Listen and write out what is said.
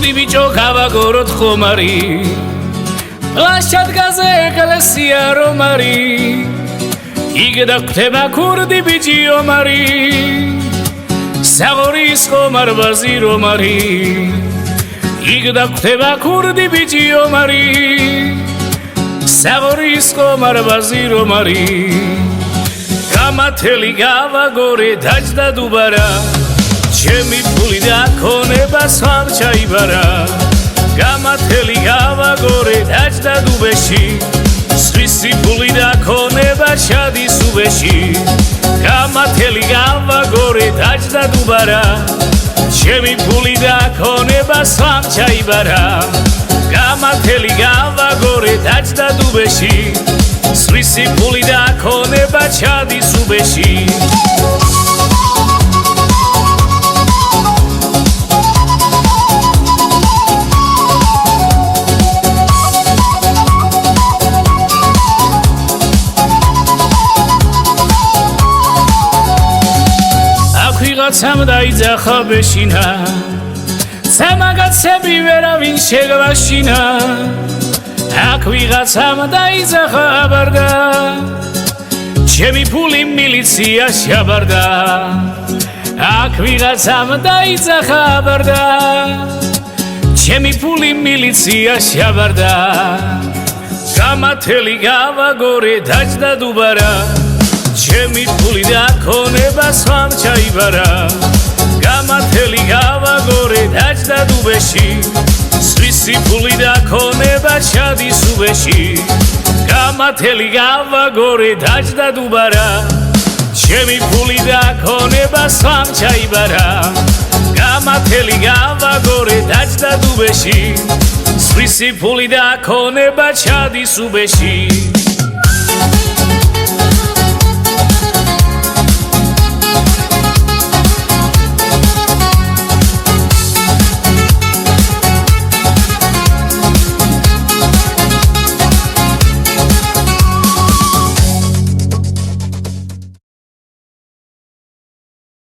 მოდი ბიჭო გავაგოროთ ხომარი პლაშჩატკაზე ეკლესია რომ არის იქ დაგვდება ქურდი ბიჭი ომარი საღორის ხომარბაზი რომ არის იქ დაგვდება ქურდი ბიჭი ომარი საღორის ხომარბაზი რომ არის გამათელი გავაგორე დაჯდა დუბარა ჩემი ფული და ქონება სამ ჩაიბარა გამათელი გავაგორე დაჯდა დუბეში სხვისი ფული და ქონება ჩადის უბეში გამათელი გავაგორე დაჯდა დუბარა ჩემი ფული და ქონება სამ ჩაიბარა გამათელი გავაგორე დაჯდა დუბეში სხვისი ფული და ქონება ჩადის უბეში ვიღაცამ დაიძახა ბეშინა სამაგაცები ვერავინ შეგვაშინა აქ ვიღაცამ დაიძახა აბარდა ჩემი ფული მილიციაში აბარდა აქ ვიღაცამ დაიძახა აბარდა ჩემი ფული მილიციაში აბარდა გამათელი გავაგორე დაჯდა დუბარა ჩემი ფული და ქონება სამ ჩაიბარა გამათელი გავაგორე დაჯდა დუბეში სხვისი ფული და ქონება ჩადის უბეში გამათელი გავაგორე დაჯდა დუბარა ჩემი ფული და ქონება სამ ჩაიბარა გამათელი გავაგორე დაჯდა დუბეში სხვისი ფული და ქონება ჩადის უბეში